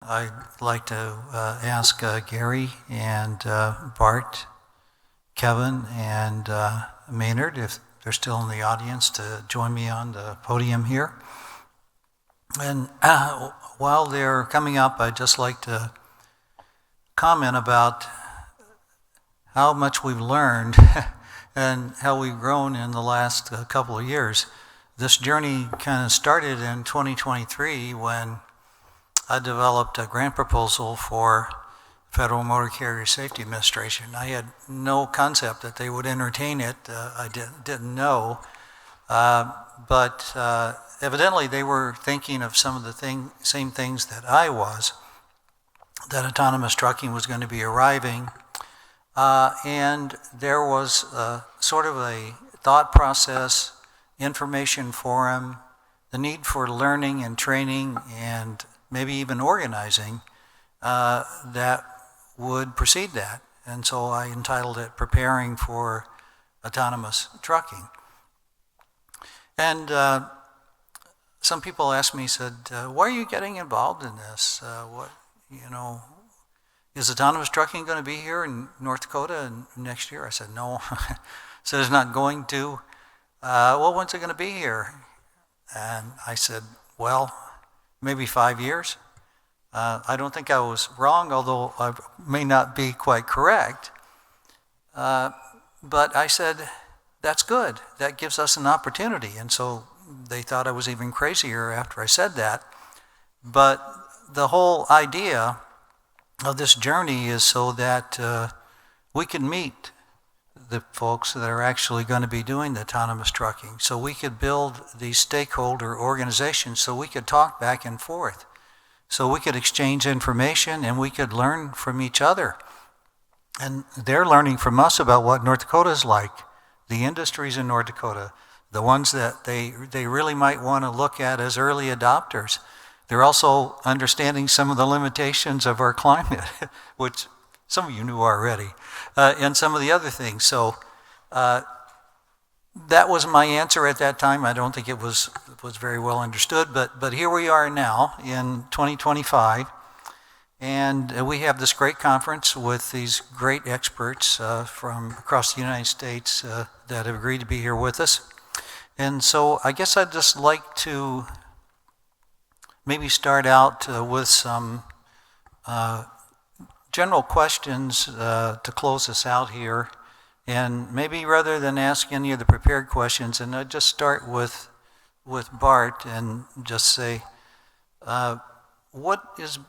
I'd like to ask Gary and Bart, Kevin, and Maynard, if they're still in the audience, to join me on the podium here. And while they're coming up, I'd just like to comment about how much we've learned and how we've grown in the last couple of years. This journey kind of started in 2023 when I developed a grant proposal for Federal Motor Carrier Safety Administration. I had no concept that they would entertain it. I didn't know. But evidently they were thinking of some of the same things that I was, that autonomous trucking was going to be arriving. And there was sort of a thought process, information forum, the need for learning and training and maybe even organizing that would precede that. And so I entitled it Preparing for Autonomous Trucking. And some people asked me, said, why are you getting involved in this? Is autonomous trucking going to be here in North Dakota next year? I said, no. So it's not going to. Well, when's it going to be here? And I said, well, maybe 5 years. I don't think I was wrong, although I may not be quite correct. But I said, that's good. That gives us an opportunity. And so they thought I was even crazier after I said that. But the whole idea of this journey is so that we can meet the folks that are actually going to be doing the autonomous trucking. So we could build these stakeholder organizations so we could talk back and forth. So we could exchange information and we could learn from each other. And they're learning from us about what North Dakota is like, the industries in North Dakota, the ones that they really might want to look at as early adopters. They're also understanding some of the limitations of our climate, which some of you knew already, and some of the other things. So that was my answer at that time. I don't think it was very well understood, but here we are now in 2025, and we have this great conference with these great experts from across the United States that have agreed to be here with us. And so I guess I'd just like to maybe start out with some general questions to close us out here. And maybe rather than ask any of the prepared questions, and I'd just start with Bart and just say, what has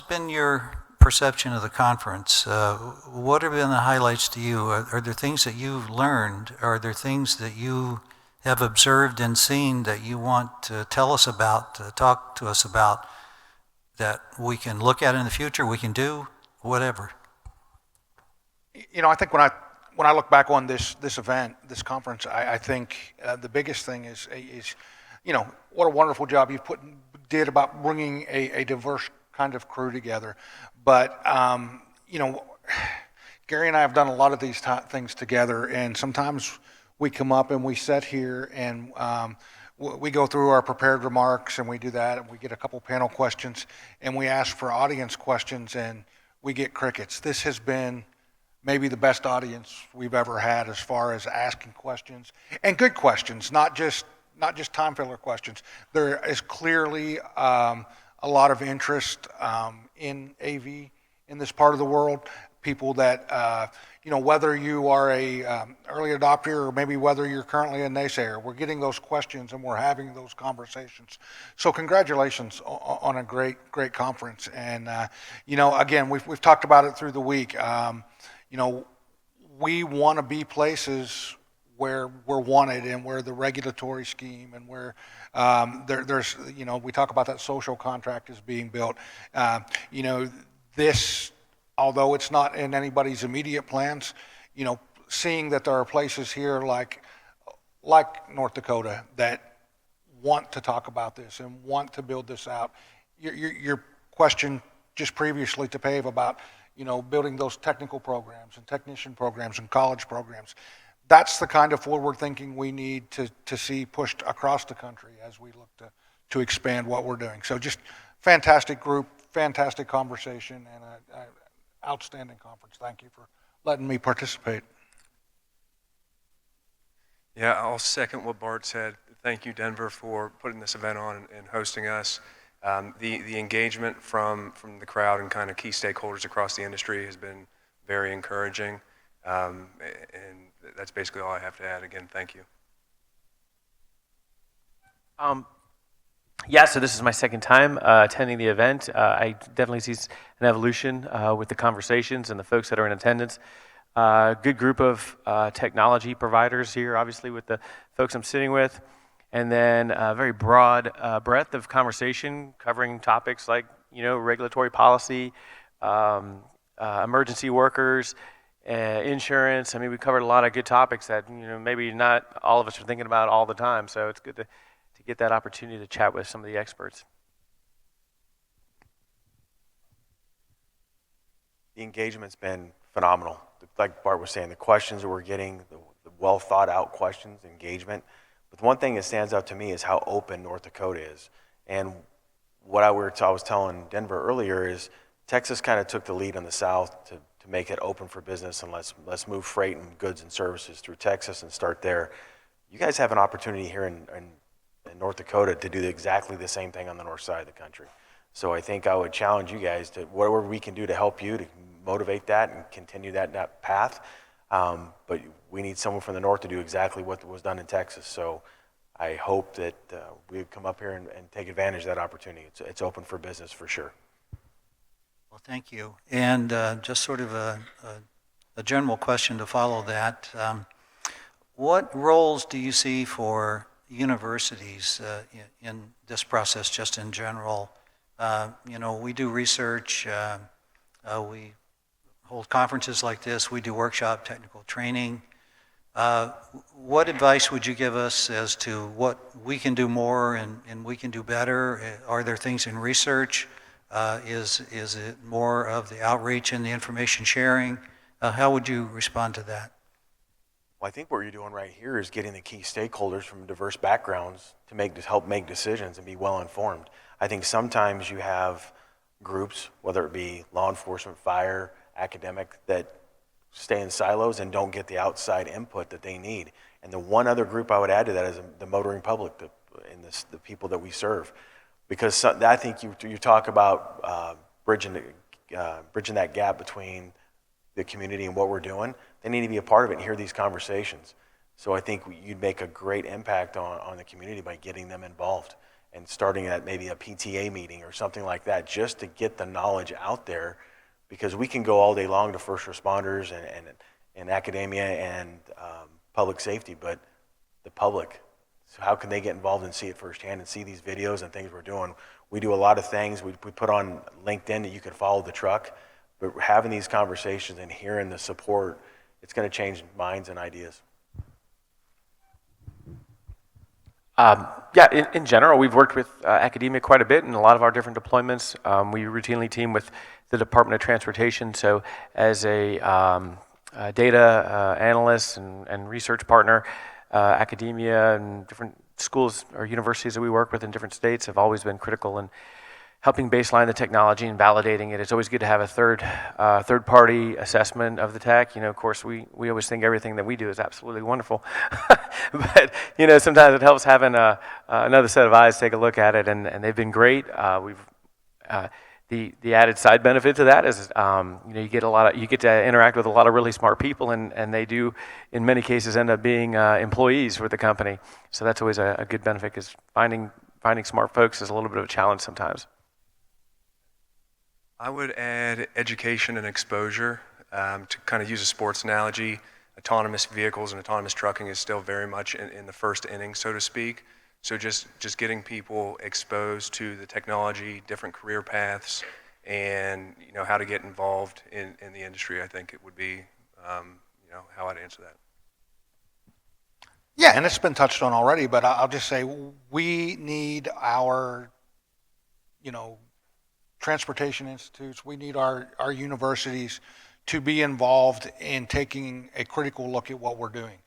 been your perception of the conference? What have been the highlights to you? Are there things that you've learned? Are there things that you have observed and seen that you want to tell us about, to talk to us about, that we can look at in the future, we can do, whatever? I think when I look back on this event, this conference, I think the biggest thing is what a wonderful job you did about bringing a diverse kind of crew together. But Gary and I have done a lot of these things together, and sometimes we come up and we sit here and we go through our prepared remarks and we do that, and we get a couple panel questions and we ask for audience questions and we get crickets. This has been maybe the best audience we've ever had as far as asking questions, and good questions, not just time filler questions. There is clearly a lot of interest in AV in this part of the world. People that whether you are a early adopter or maybe whether you're currently a naysayer, we're getting those questions and we're having those conversations. So congratulations on a great conference. And again, we've talked about it through the week. We want to be places where we're wanted and where the regulatory scheme and where there's we talk about that social contract is being built. This, although it's not in anybody's immediate plans, seeing that there are places here like North Dakota that want to talk about this and want to build this out. Your question just previously to Pave about building those technical programs and technician programs and college programs. That's the kind of forward thinking we need to see pushed across the country as we look to expand what we're doing. So just fantastic group, fantastic conversation and an outstanding conference. Thank you for letting me participate. Yeah, I'll second what Bart said. Thank you, Denver, for putting this event on and hosting us. The engagement from the crowd and kind of key stakeholders across the industry has been very encouraging, and that's basically all I have to add. Again, thank you. Yeah, so this is my second time attending the event. I definitely see an evolution with the conversations and the folks that are in attendance. Good group of technology providers here, obviously, with the folks I'm sitting with. And then a very broad breadth of conversation covering topics like, regulatory policy, emergency workers, insurance. I mean, we covered a lot of good topics that, maybe not all of us are thinking about all the time. So it's good to get that opportunity to chat with some of the experts. The engagement's been phenomenal. Like Bart was saying, the questions that we're getting, the well thought out questions, engagement. But one thing that stands out to me is how open North Dakota is. And what I was telling Denver earlier is Texas kind of took the lead on the South to make it open for business, and let's move freight and goods and services through Texas and start there. You guys have an opportunity here in North Dakota to do exactly the same thing on the north side of the country. So I think I would challenge you guys to whatever we can do to help you to motivate that and continue that path. But we need someone from the north to do exactly what was done in Texas. So I hope that we would come up here and take advantage of that opportunity. It's open for business for sure. Well, thank you. And just sort of a general question to follow that. What roles do you see for universities in this process, just in general? We do research, we hold conferences like this, we do workshop technical training. What advice would you give us as to what we can do more and we can do better? Are there things in research? Is it more of the outreach and the information sharing? How would you respond to that? Well, I think what you're doing right here is getting the key stakeholders from diverse backgrounds to help make decisions and be well informed. I think sometimes you have groups, whether it be law enforcement, fire, academic, that stay in silos and don't get the outside input that they need. And the one other group I would add to that is the motoring public, the people that we serve. Because I think you talk about bridging that gap between the community and what we're doing. They need to be a part of it and hear these conversations. So I think you'd make a great impact on the community by getting them involved and starting at maybe a PTA meeting or something like that, just to get the knowledge out there, because we can go all day long to first responders and academia and public safety, but the public, so how can they get involved and see it firsthand and see these videos and things we're doing? We do a lot of things. We put on LinkedIn that you can follow the truck, but having these conversations and hearing the support, it's going to change minds and ideas. In general, we've worked with academia quite a bit in a lot of our different deployments. We routinely team with the Department of Transportation. So as a data analyst and research partner, academia and different schools or universities that we work with in different states have always been critical in helping baseline the technology and validating it. It's always good to have a third-party assessment of the tech. Of course, we always think everything that we do is absolutely wonderful. But, sometimes it helps having another set of eyes take a look at it, and they've been great. The added side benefit to that is, you get to interact with a lot of really smart people, and they do, in many cases, end up being employees with the company. So that's always a good benefit, because finding smart folks is a little bit of a challenge sometimes. I would add education and exposure. To kind of use a sports analogy, autonomous vehicles and autonomous trucking is still very much in the first inning, so to speak. So just getting people exposed to the technology, different career paths, and how to get involved in the industry, I think it would be how I'd answer that. Yeah, and it's been touched on already, but I'll just say we need our, transportation institutes, we need our universities to be involved in taking a critical look at what we're doing.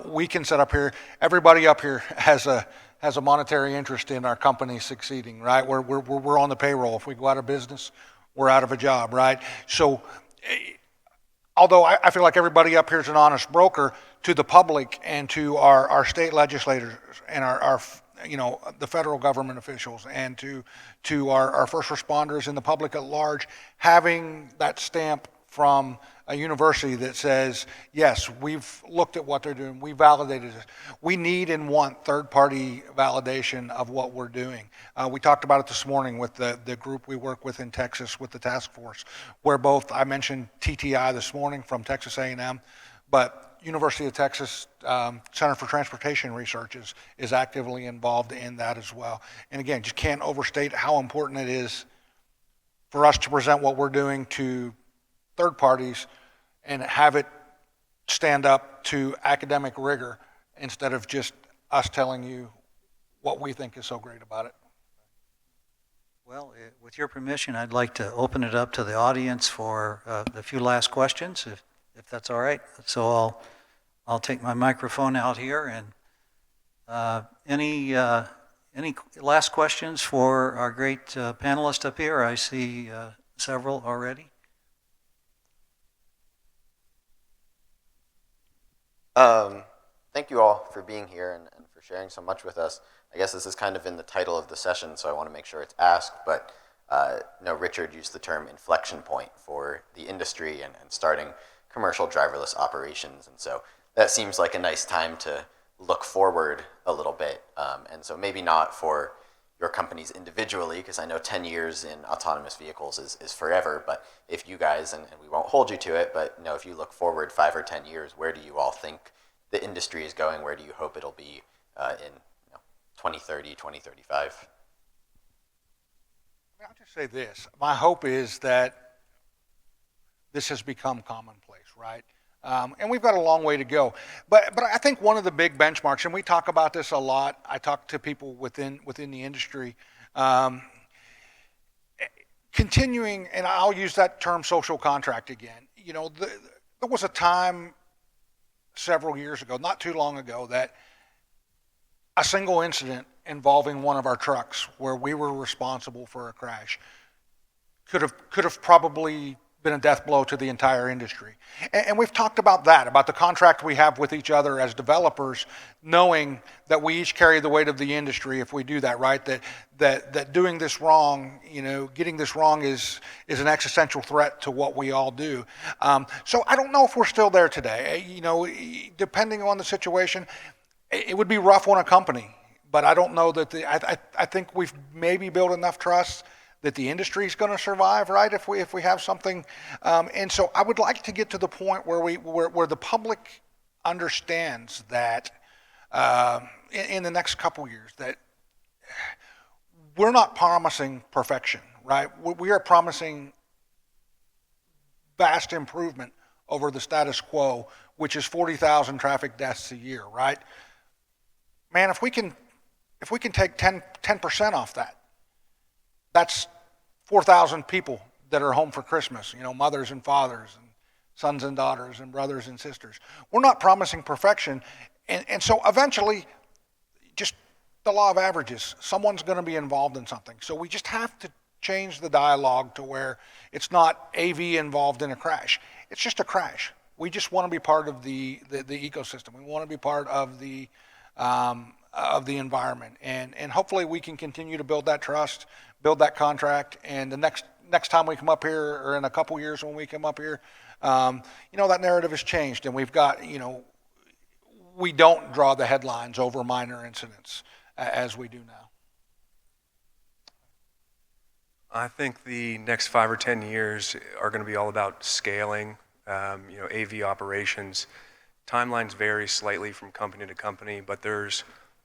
We can set up here, everybody up here has a monetary interest in our company succeeding, right? We're on the payroll. If we go out of business, we're out of a job, right? So although I feel like everybody up here is an honest broker, to the public and to our state legislators and our the federal government officials and to our first responders and the public at large, having that stamp from a university that says, yes, we've looked at what they're doing, we validated it. We need and want third-party validation of what we're doing. We talked about it this morning with the group we work with in Texas with the task force, where both, I mentioned TTI this morning from Texas A&M, but University of Texas Center for Transportation Research is actively involved in that as well. And again, just can't overstate how important it is for us to present what we're doing to third parties and have it stand up to academic rigor instead of just us telling you what we think is so great about it. Well, with your permission, I'd like to open it up to the audience for the few last questions, if that's all right. So I'll take my microphone out here, and any last questions for our great panelist up here? I see several already. Thank you all for being here and for sharing so much with us. I guess this is kind of in the title of the session, so I want to make sure it's asked, but Richard used the term inflection point for the industry and starting commercial driverless operations, and so that seems like a nice time to look forward a little bit, and so maybe not for your companies individually, because I know 10 years in autonomous vehicles is forever, but if you guys, and we won't hold you to it, but if you look forward 5 or 10 years, where do you all think the industry is going? Where do you hope it'll be in 2030, 2035? I'll just say this. My hope is that this has become commonplace, right? And we've got a long way to go. But I think one of the big benchmarks, and we talk about this a lot, I talk to people within the industry, continuing, and I'll use that term social contract again. There was a time several years ago, not too long ago, that a single incident involving one of our trucks where we were responsible for a crash could have probably been a death blow to the entire industry. And we've talked about that, about the contract we have with each other as developers, knowing that we each carry the weight of the industry if we do that, right? That doing this wrong, getting this wrong is an existential threat to what we all do. So I don't know if we're still there today. Depending on the situation, it would be rough on a company, but I don't know that I think we've maybe built enough trust that the industry is going to survive, right? If we have something, and so I would like to get to the point where the public understands that in the next couple years that we're not promising perfection, right? We are promising vast improvement over the status quo, which is 40,000 traffic deaths a year, right? Man, if we can take 10% off that, that's 4,000 people that are home for Christmas, mothers and fathers and sons and daughters and brothers and sisters. We're not promising perfection. And so eventually, just the law of averages, someone's going to be involved in something. So we just have to change the dialogue to where it's not AV involved in a crash. It's just a crash. We just want to be part of the ecosystem. We want to be part of the environment, and hopefully we can continue to build that trust, build that contract, and the next time we come up here, or in a couple years when we come up here, that narrative has changed, and we've got, we don't draw the headlines over minor incidents as we do now. I think the next 5 or 10 years are going to be all about scaling, AV operations. Timelines vary slightly from company to company, but there's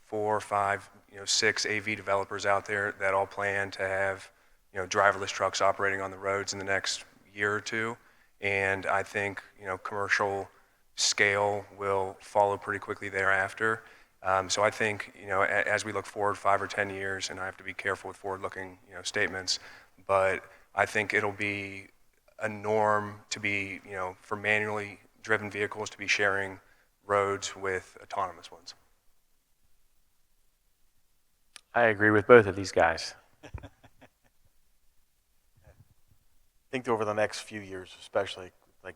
4, 5, 6 AV developers out there that all plan to have, driverless trucks operating on the roads in the next year or two. And I think, commercial scale will follow pretty quickly thereafter. So I think, as we look forward 5 or 10 years, and I have to be careful with forward-looking, statements, but I think it'll be a norm to be, for manually driven vehicles to be sharing roads with autonomous ones. I agree with both of these guys. I think over the next few years, especially like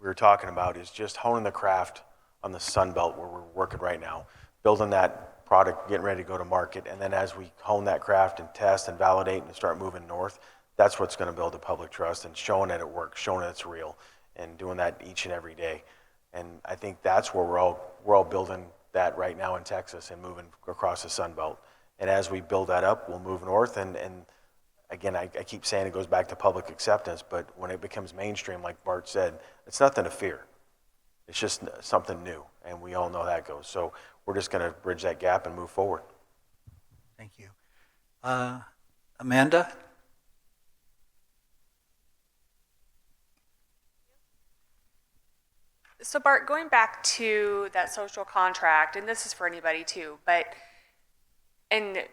we were talking about, is just honing the craft on the Sun Belt where we're working right now, building that product, getting ready to go to market, and then as we hone that craft and test and validate and start moving north, that's what's going to build the public trust and showing that it works, showing that it's real, and doing that each and every day. And I think that's where we're all building that right now in Texas and moving across the Sun Belt. And as we build that up, we'll move north. And again, I keep saying it goes back to public acceptance, but when it becomes mainstream, like Bart said, it's nothing to fear. It's just something new, and we all know how that goes. So we're just going to bridge that gap and move forward. Thank you. Amanda? So Bart, going back to that social contract, and this is for anybody too, but and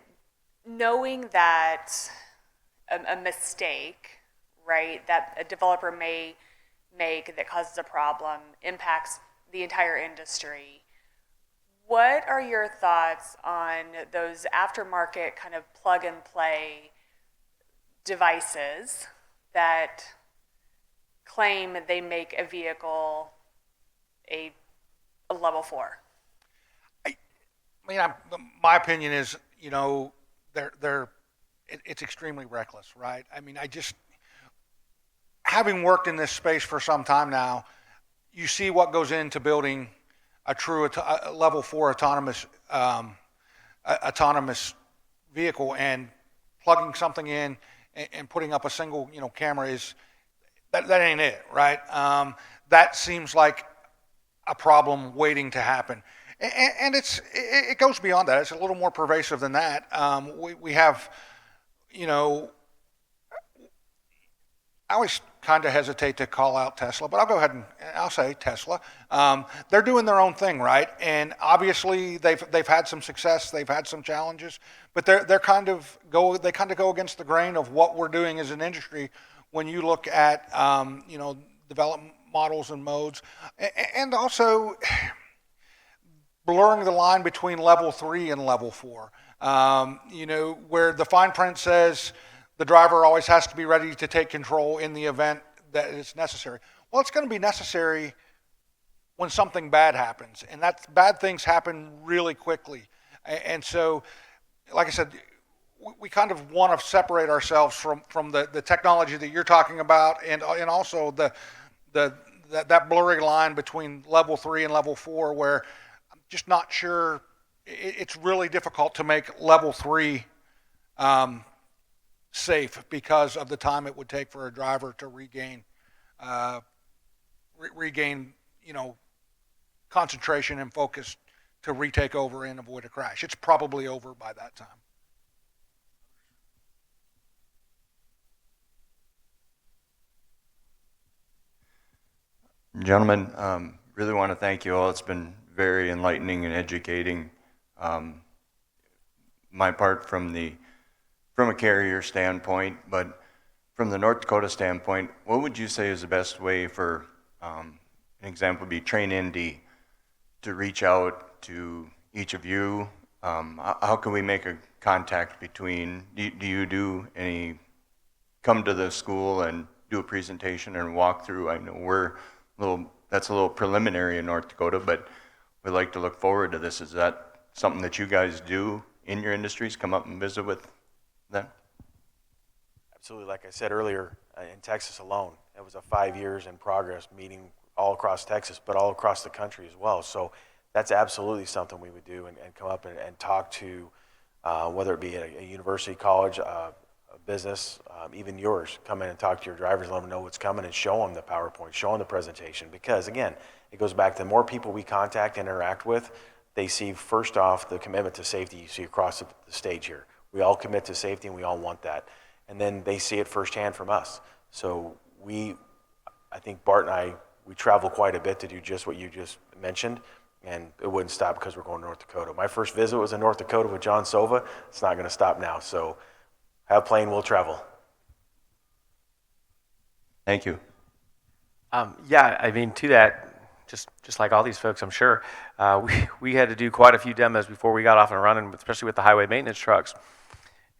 knowing that a mistake, right, that a developer may make that causes a problem impacts the entire industry, what are your thoughts on those aftermarket kind of plug and play devices that claim they make a vehicle a level 4? My opinion is, it's extremely reckless, right? Having worked in this space for some time now, you see what goes into building a true level 4 autonomous vehicle, and plugging something in and putting up a single, camera that ain't it, right? That seems like a problem waiting to happen. And it goes beyond that. It's a little more pervasive than that. We have, I always kind of hesitate to call out Tesla, but I'll go ahead and I'll say Tesla. They're doing their own thing, right? And obviously they've had some success, they've had some challenges, but they kind of go against the grain of what we're doing as an industry when you look at development models and modes, and also blurring the line between level 3 and level 4. Where the fine print says the driver always has to be ready to take control in the event that it's necessary. Well, it's going to be necessary when something bad happens, and bad things happen really quickly. And so, like I said, we kind of want to separate ourselves from the technology that you're talking about, and also that blurry line between level 3 and level 4, where I'm just not sure. It's really difficult to make level 3 safe because of the time it would take for a driver to regain concentration and focus to retake over and avoid a crash. It's probably over by that time. Gentlemen, really want to thank you all. It's been very enlightening and educating. My part from a carrier standpoint, but from the North Dakota standpoint, what would you say is the best way for, an example would be Train Indy, to reach out to each of you? How can we make a contact between, do you come to the school and do a presentation and walk through? I know that's a little preliminary in North Dakota, but we'd like to look forward to this. Is that something that you guys do in your industries, come up and visit with them? Absolutely. Like I said earlier, in Texas alone, it was a 5 years in progress meeting all across Texas, but all across the country as well. So that's absolutely something we would do, and come up and talk to, whether it be a university, college, a business, even yours. Come in and talk to your drivers, let them know what's coming, and show them the PowerPoint, show them the presentation. Because again, it goes back to the more people we contact and interact with, they see first off the commitment to safety you see across the stage here. We all commit to safety and we all want that. And then they see it firsthand from us. So I think Bart and I, we travel quite a bit to do just what you just mentioned, and it wouldn't stop because we're going to North Dakota. My first visit was in North Dakota with John Sova. It's not going to stop now. So have a plane, we'll travel. Thank you. Yeah, I mean, to that, just like all these folks, I'm sure, we had to do quite a few demos before we got off and running, especially with the highway maintenance trucks.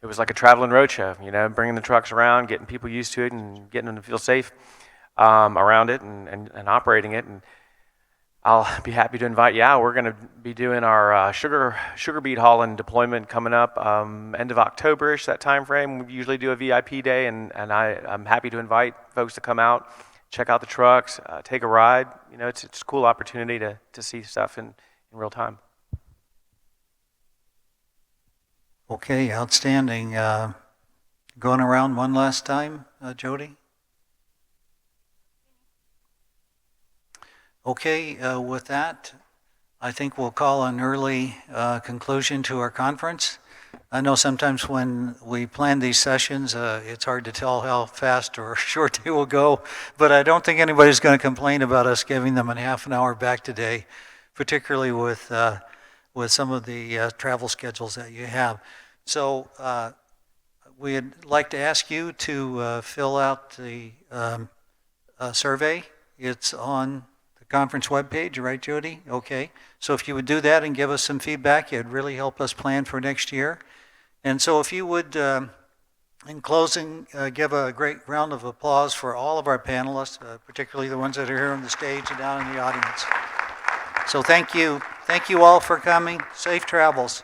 It was like a traveling roadshow, you know, bringing the trucks around, getting people used to it, and getting them to feel safe around it and operating it. And I'll be happy to invite you out. We're going to be doing our sugar beet hauling deployment coming up end of October-ish, that time frame. We usually do a VIP day, and I'm happy to invite folks to come out, check out the trucks, take a ride. You know, it's a cool opportunity to see stuff in real time. Okay, outstanding. Going around one last time, Jody? Okay, with that, I think we'll call an early conclusion to our conference. I know sometimes when we plan these sessions, it's hard to tell how fast or short they will go, but I don't think anybody's going to complain about us giving them a half an hour back today, particularly with some of the travel schedules that you have. So we'd like to ask you to fill out the survey. It's on the conference webpage, right, Jody? Okay. So if you would do that and give us some feedback, it'd really help us plan for next year. And so if you would, in closing, give a great round of applause for all of our panelists, particularly the ones that are here on the stage and down in the audience. So thank you. Thank you all for coming. Safe travels.